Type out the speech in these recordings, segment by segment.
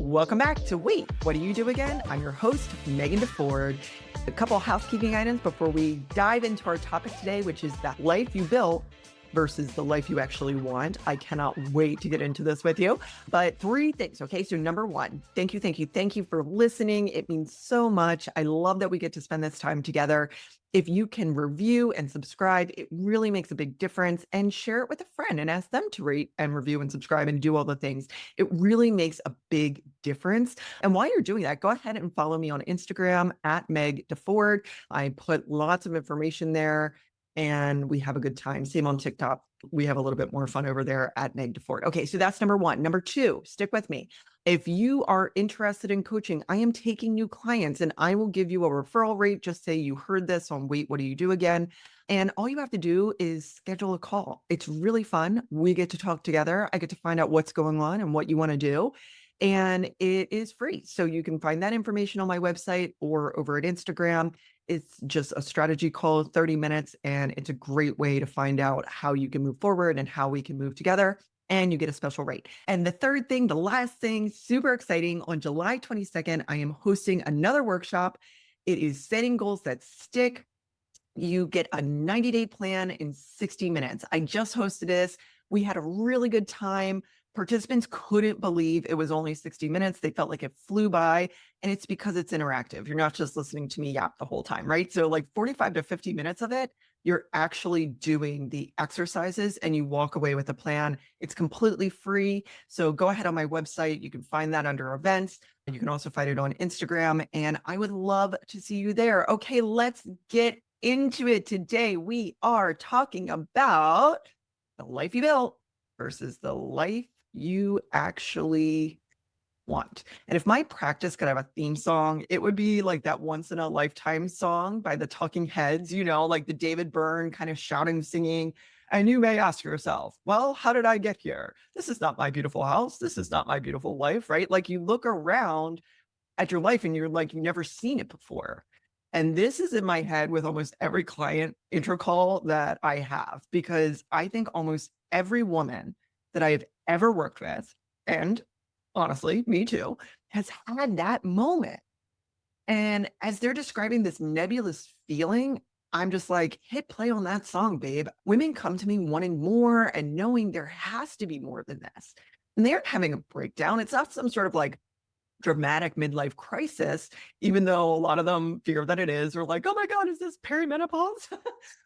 Welcome back to Wait, What Do You Do Again? I'm your host, Meghan DeFord. A couple housekeeping items before we dive into our topic today, which is that life you built versus the life you actually want. I cannot wait to get into this with you. But three things, okay? So number one, thank you for listening. It means so much. I love that we get to spend this time together. If you can review and subscribe, it really makes a big difference, and share it with a friend and ask them to rate and review and subscribe and do all the things. It really makes a big difference. And while you're doing that, go ahead and follow me on Instagram at Meg DeFord. I put lots of information there and we have a good time. Same on TikTok. We have a little bit more fun over there at Meg DeFord. Okay, so that's number one. Number two, stick with me. If you are interested in coaching, I am taking new clients and I will give you a referral rate. Just say you heard this on Wait, What Do You Do Again? And all you have to do is schedule a call. It's really fun. We get to talk together. I get to find out what's going on and what you want to do. And it is free. So you can find that information on my website or over at Instagram. It's just a strategy call, 30 minutes, and it's a great way to find out how you can move forward and how we can move together. And you get a special rate. And the third thing, the last thing, super exciting, on July 22nd, I am hosting another workshop. It is setting goals that stick. You get a 90-day plan in 60 minutes. I just hosted this. We had a really good time. Participants couldn't believe it was only 60 minutes. They felt like it flew by, and it's because it's interactive. You're not just listening to me yap the whole time, right? So like 45 to 50 minutes of it, you're actually doing the exercises and you walk away with a plan. It's completely free. So go ahead on my website. You can find that under events. You can also find it on Instagram, and I would love to see you there. Okay, let's get into it. Today, we are talking about the life you built versus the life you actually want. And if my practice could have a theme song, it would be like that Once in a Lifetime song by the Talking Heads, like the David Byrne kind of shouting, singing. And you may ask yourself, well, how did I get here? This is not my beautiful house. This is not my beautiful life, right? Like you look around at your life and you're like, you've never seen it before. And this is in my head with almost every client intro call that I have, because I think almost every woman that I have ever worked with, and honestly, me too, has had that moment. And as they're describing this nebulous feeling, I'm just like, hit play on that song, babe. Women come to me wanting more and knowing there has to be more than this. And they're having a breakdown. It's not some sort of like dramatic midlife crisis, even though a lot of them fear that it is, or like, oh my God, is this perimenopause?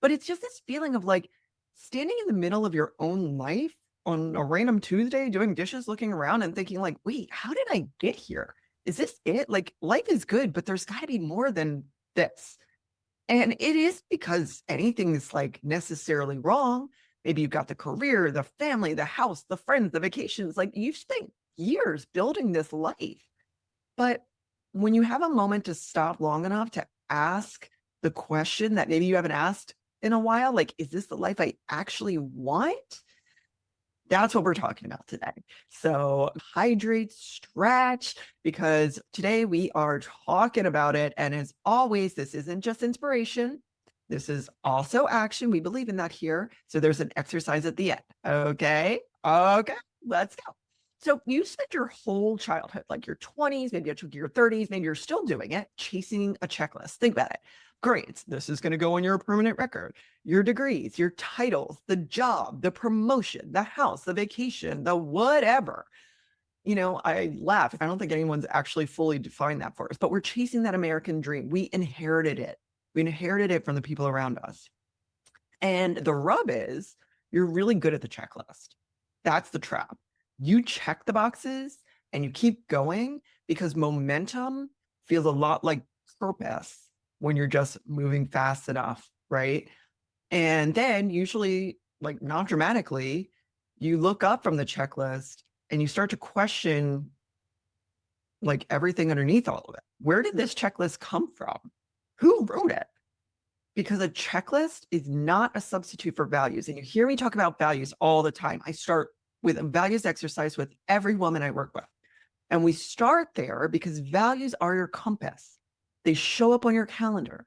But it's just this feeling of like standing in the middle of your own life on a random Tuesday, doing dishes, looking around and thinking like, wait, how did I get here? Is this it? Like life is good, but there's got to be more than this. And it is because anything is like necessarily wrong. Maybe you've got the career, the family, the house, the friends, the vacations. Like you've spent years building this life. But when you have a moment to stop long enough to ask the question that maybe you haven't asked in a while, like, is this the life I actually want? That's what we're talking about today. So hydrate, stretch, because today we are talking about it. And as always, this isn't just inspiration. This is also action. We believe in that here. So there's an exercise at the end. Okay. Let's go. So you spent your whole childhood, like your 20s, maybe your 30s, maybe you're still doing it, chasing a checklist. Think about it. Grades. This is going to go on your permanent record. Your degrees, your titles, the job, the promotion, the house, the vacation, the whatever. I laugh. I don't think anyone's actually fully defined that for us, but we're chasing that American dream. We inherited it. We inherited it from the people around us. And the rub is you're really good at the checklist. That's the trap. You check the boxes and you keep going because momentum feels a lot like purpose when you're just moving fast enough, right? And then usually, like not dramatically, you look up from the checklist and you start to question like everything underneath all of it. Where did this checklist come from? Who wrote it? Because a checklist is not a substitute for values. And you hear me talk about values all the time. I start with a values exercise with every woman I work with. And we start there because values are your compass. They show up on your calendar.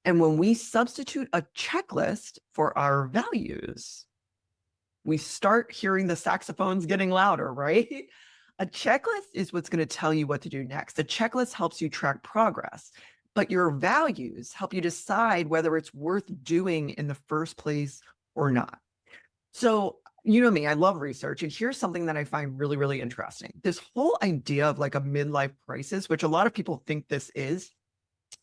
And when we substitute a checklist for our values, we start hearing the saxophones getting louder, right? A checklist is what's going to tell you what to do next. The checklist helps you track progress, but your values help you decide whether it's worth doing in the first place or not. So, you know me, I love research. And here's something that I find really, really interesting. This whole idea of like a midlife crisis, which a lot of people think this is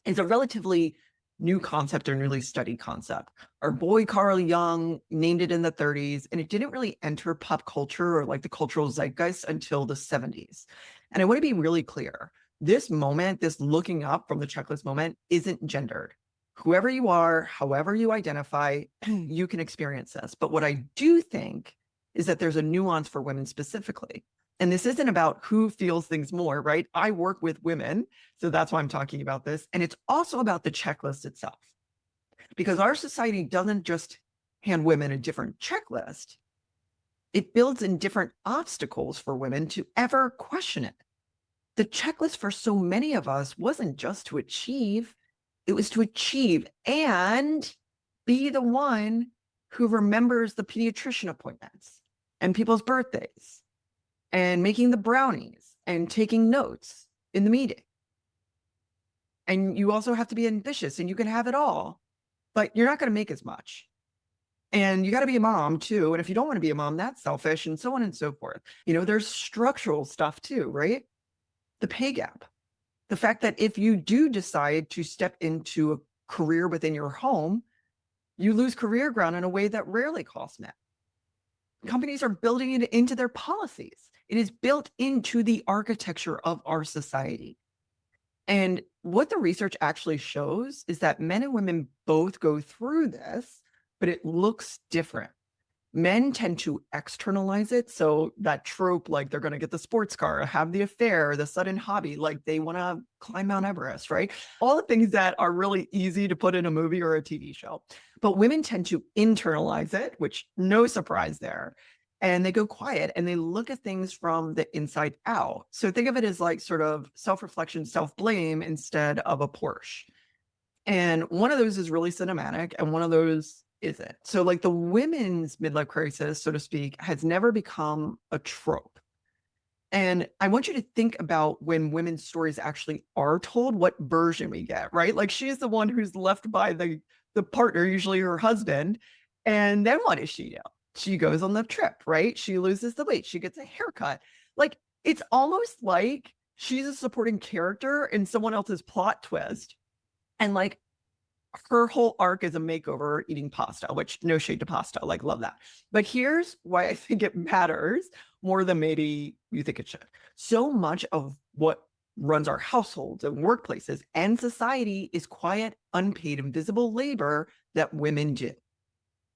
a relatively new concept or newly studied concept. Our boy Carl Jung named it in the 30s, and it didn't really enter pop culture or like the cultural zeitgeist until the 70s. And I want to be really clear. This moment, this looking up from the checklist moment, isn't gendered. Whoever you are, however you identify, you can experience this. But what I do think is that there's a nuance for women specifically. And this isn't about who feels things more, right? I work with women, so that's why I'm talking about this. And it's also about the checklist itself, because our society doesn't just hand women a different checklist, it builds in different obstacles for women to ever question it. The checklist for so many of us wasn't just to achieve, it was to achieve and be the one who remembers the pediatrician appointments and people's birthdays and making the brownies and taking notes in the meeting. And you also have to be ambitious, and you can have it all, but you're not going to make as much. And you got to be a mom too. And if you don't want to be a mom, that's selfish, and so on and so forth. You know, there's structural stuff too, right? The pay gap. The fact that if you do decide to step into a career within your home, you lose career ground in a way that rarely costs men. Companies are building it into their policies. It is built into the architecture of our society. And what the research actually shows is that men and women both go through this, but it looks different. Men tend to externalize it. So that trope, like they're going to get the sports car, have the affair, the sudden hobby, like they want to climb Mount Everest, right? All the things that are really easy to put in a movie or a TV show. But women tend to internalize it, which no surprise there. And they go quiet and they look at things from the inside out. So think of it as like sort of self-reflection, self-blame instead of a Porsche. And one of those is really cinematic and one of those isn't. So like the women's midlife crisis, so to speak, has never become a trope. And I want you to think about when women's stories actually are told, what version we get, right? Like she's the one who's left by the partner, usually her husband. And then what does she do? She goes on the trip, right? She loses the weight. She gets a haircut. Like it's almost like she's a supporting character in someone else's plot twist. And like her whole arc is a makeover eating pasta, which no shade to pasta, like love that. But here's why I think it matters more than maybe you think it should. So much of what runs our households and workplaces and society is quiet, unpaid, invisible labor that women do.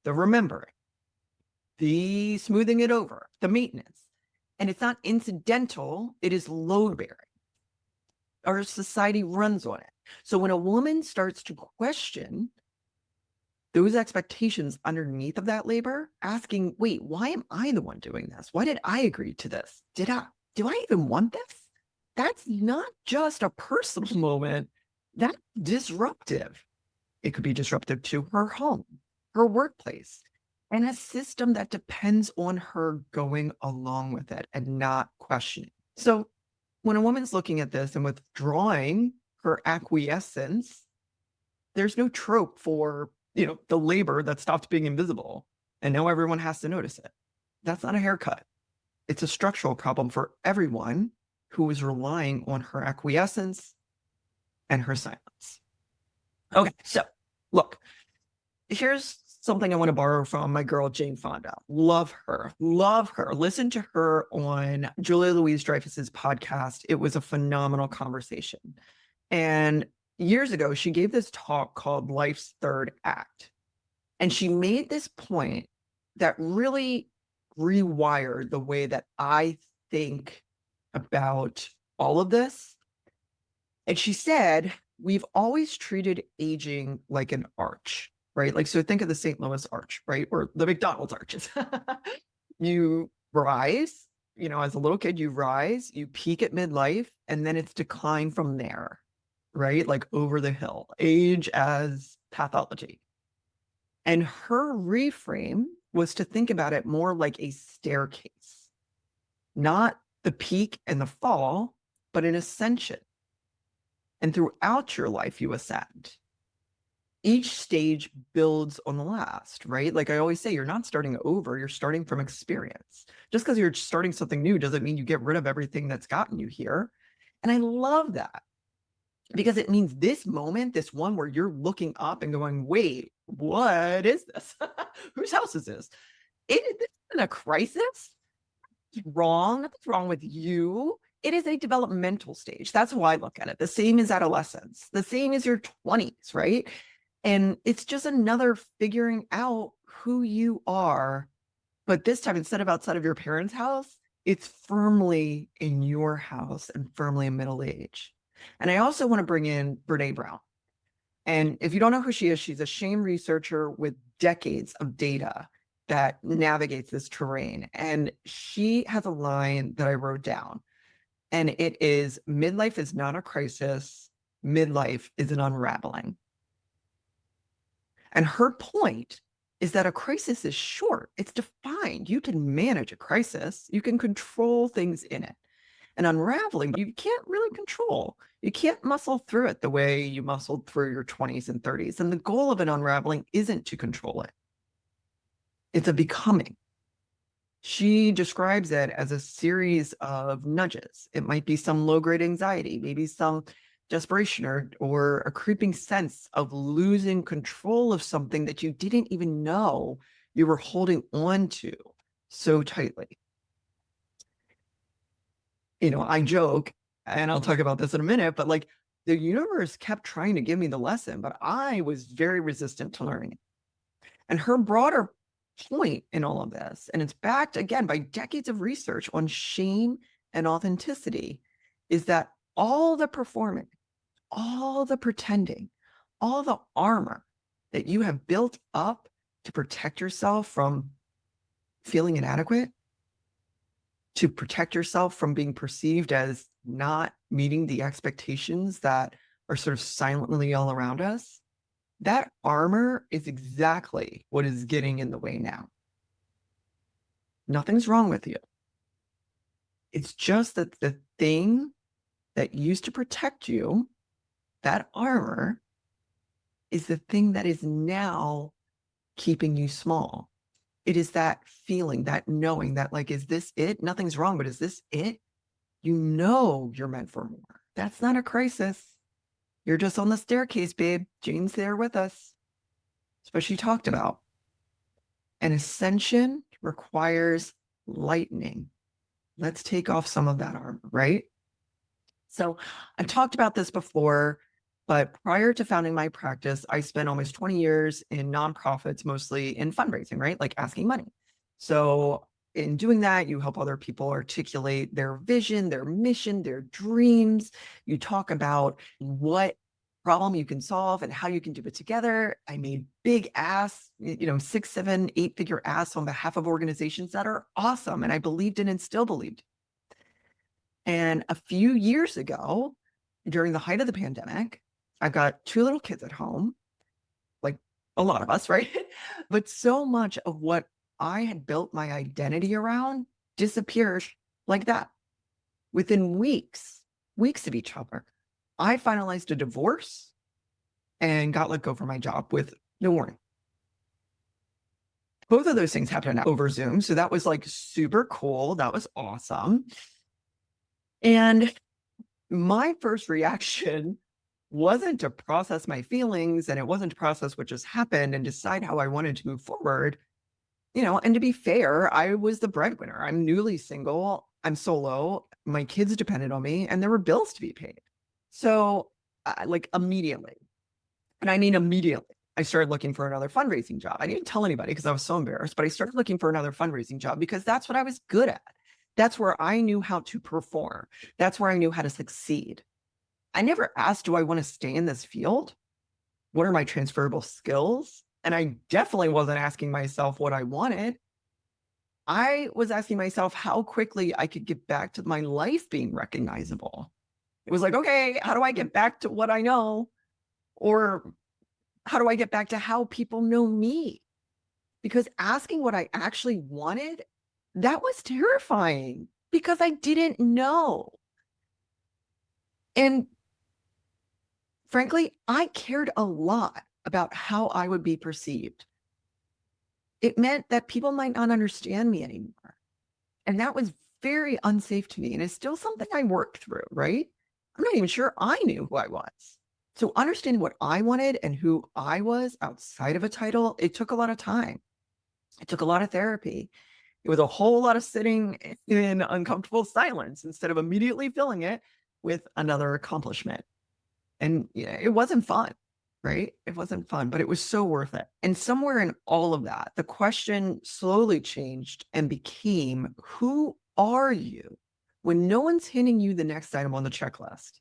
The remembering, the smoothing it over, the maintenance. And it's not incidental, it is load bearing. Our society runs on it. So when a woman starts to question those expectations underneath of that labor, asking, wait, why am I the one doing this? Why did I agree to this? Do I even want this? That's not just a personal moment. That's disruptive. It could be disruptive to her home, her workplace, and a system that depends on her going along with it and not questioning. So when a woman's looking at this and withdrawing her acquiescence, there's no trope for, the labor that stopped being invisible. And now everyone has to notice it. That's not a haircut. It's a structural problem for everyone who is relying on her acquiescence and her silence. Okay, so look, here's something I want to borrow from my girl, Jane Fonda. Love her. Listen to her on Julia Louis-Dreyfus's podcast. It was a phenomenal conversation. And years ago, she gave this talk called Life's Third Act. And she made this point that really rewired the way that I think about all of this. And she said, we've always treated aging like an arch. Right? Like, so think of the St. Louis Arch, right? Or the McDonald's arches. You rise, as a little kid, you rise, you peak at midlife, and then it's decline from there, right? Like over the hill, age as pathology. And her reframe was to think about it more like a staircase, not the peak and the fall, but an ascension. And throughout your life, you ascend. Each stage builds on the last, right? Like I always say, you're not starting over, you're starting from experience. Just because you're starting something new doesn't mean you get rid of everything that's gotten you here. And I love that because it means this moment, this one where you're looking up and going, wait, what is this? Whose house is this? This isn't a crisis. Wrong. Nothing's wrong with you. It is a developmental stage. That's how I look at it. The same as adolescence, the same as your 20s, right? And it's just another figuring out who you are. But this time, instead of outside of your parents' house, it's firmly in your house and firmly in middle age. And I also want to bring in Brené Brown. And if you don't know who she is, she's a shame researcher with decades of data that navigates this terrain. And she has a line that I wrote down. And it is, midlife is not a crisis. Midlife is an unraveling. And her point is that a crisis is short. It's defined. You can manage a crisis. You can control things in it. And unraveling, you can't really control. You can't muscle through it the way you muscled through your 20s and 30s. And the goal of an unraveling isn't to control it. It's a becoming. She describes it as a series of nudges. It might be some low-grade anxiety, maybe some desperation or a creeping sense of losing control of something that you didn't even know you were holding on to so tightly. You know, I joke, and I'll talk about this in a minute, but like the universe kept trying to give me the lesson, but I was very resistant to learning it. And her broader point in all of this, and it's backed again by decades of research on shame and authenticity, is that all the performing, all the pretending, all the armor that you have built up to protect yourself from feeling inadequate, to protect yourself from being perceived as not meeting the expectations that are sort of silently all around us, that armor is exactly what is getting in the way now. Nothing's wrong with you. It's just that the thing that used to protect you, that armor, is the thing that is now keeping you small. It is that feeling, that knowing that like, is this it? Nothing's wrong, but is this it? You know you're meant for more. That's not a crisis. You're just on the staircase, babe. Jane's there with us. That's what she talked about. An ascension requires lightening. Let's take off some of that armor, right? So I've talked about this before, but prior to founding my practice, I spent almost 20 years in nonprofits, mostly in fundraising, right? Like asking money. So in doing that, you help other people articulate their vision, their mission, their dreams. You talk about what problem you can solve and how you can do it together. I made big ass, 6, 7, 8-figure ass on behalf of organizations that are awesome. And I believed in and still believed. And a few years ago, during the height of the pandemic, I've got 2 little kids at home, like a lot of us, right? But so much of what I had built my identity around disappeared like that. Within weeks of each other, I finalized a divorce and got let go from my job with no warning. Both of those things happened over Zoom. So that was like super cool. That was awesome. And my first reaction wasn't to process my feelings, and it wasn't to process what just happened and decide how I wanted to move forward. And to be fair, I was the breadwinner. I'm newly single. I'm solo. My kids depended on me, and there were bills to be paid. So like immediately, and I mean immediately, I started looking for another fundraising job. I didn't tell anybody because I was so embarrassed, but I started looking for another fundraising job because that's what I was good at. That's where I knew how to perform. That's where I knew how to succeed. I never asked, do I want to stay in this field? What are my transferable skills? And I definitely wasn't asking myself what I wanted. I was asking myself how quickly I could get back to my life being recognizable. It was like, okay, how do I get back to what I know? Or how do I get back to how people know me? Because asking what I actually wanted, that was terrifying. because I didn't know. And frankly, I cared a lot about how I would be perceived. It meant that people might not understand me anymore. And that was very unsafe to me. And it's still something I worked through, right? I'm not even sure I knew who I was. So understanding what I wanted and who I was outside of a title, it took a lot of time. It took a lot of therapy. It was a whole lot of sitting in uncomfortable silence instead of immediately filling it with another accomplishment. And it wasn't fun, right? It wasn't fun, but it was so worth it. And somewhere in all of that, the question slowly changed and became, who are you when no one's handing you the next item on the checklist?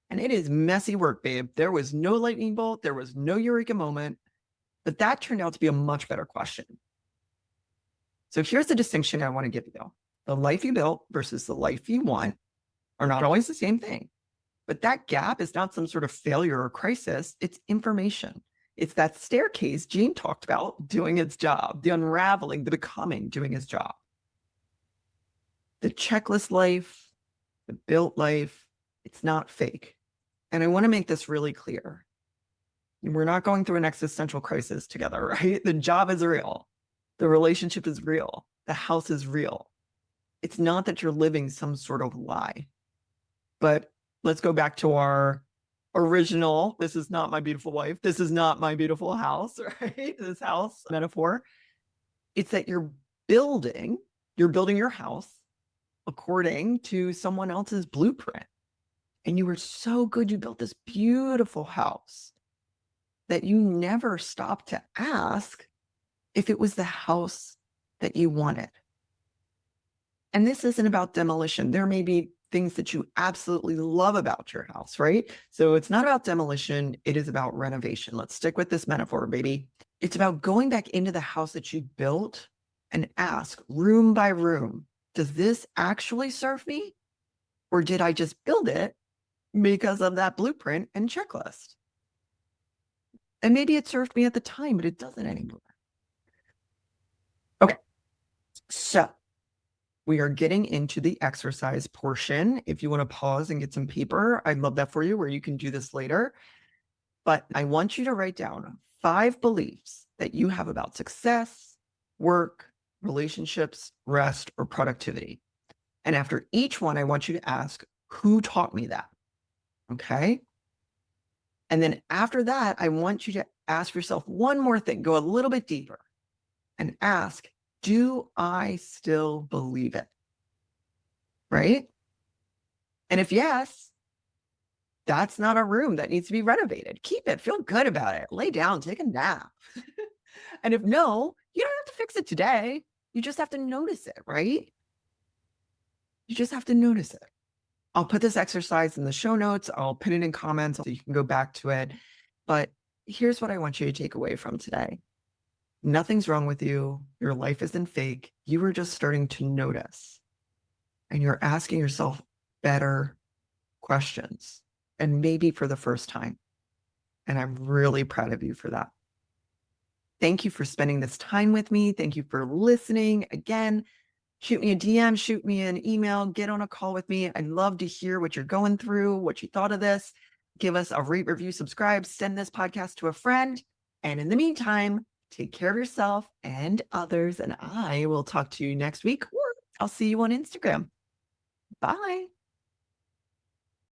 And it is messy work, babe. There was no lightning bolt. There was no eureka moment, but that turned out to be a much better question. So here's the distinction I want to give you. The life you built versus the life you want are not always the same thing. But that gap is not some sort of failure or crisis. It's information. It's that staircase Jane talked about doing its job, the unraveling, the becoming doing its job. The checklist life, the built life, it's not fake. And I want to make this really clear. We're not going through an existential crisis together, right? The job is real. The relationship is real. The house is real. It's not that you're living some sort of lie. But let's go back to our original, this is not my beautiful wife. This is not my beautiful house, right? This house metaphor. It's that you're building your house according to someone else's blueprint. And you were so good. You built this beautiful house that you never stopped to ask if it was the house that you wanted. And this isn't about demolition. There may be things that you absolutely love about your house, right? So it's not about demolition. It is about renovation. Let's stick with this metaphor, baby. It's about going back into the house that you built and ask room by room, does this actually serve me? Or did I just build it because of that blueprint and checklist? And maybe it served me at the time, but it doesn't anymore. Okay. So we are getting into the exercise portion. If you want to pause and get some paper, I'd love that for you, where you can do this later. But I want you to write down 5 beliefs that you have about success, work, relationships, rest, or productivity. And after each one, I want you to ask, who taught me that? Okay. And then after that, I want you to ask yourself one more thing, go a little bit deeper and ask, do I still believe it? Right? And if yes, that's not a room that needs to be renovated. Keep it, feel good about it, lay down, take a nap. And if no, you don't have to fix it today. You just have to notice it, right? You just have to notice it. I'll put this exercise in the show notes. I'll put it in comments so you can go back to it. But here's what I want you to take away from today. Nothing's wrong with you. Your life isn't fake. You were just starting to notice. And you're asking yourself better questions, and maybe for the first time. And I'm really proud of you for that. Thank you for spending this time with me. Thank you for listening. Again, shoot me a DM, shoot me an email, get on a call with me. I'd love to hear what you're going through, what you thought of this. Give us a rate, review, subscribe, send this podcast to a friend. And in the meantime, take care of yourself and others. And I will talk to you next week, or I'll see you on Instagram. Bye.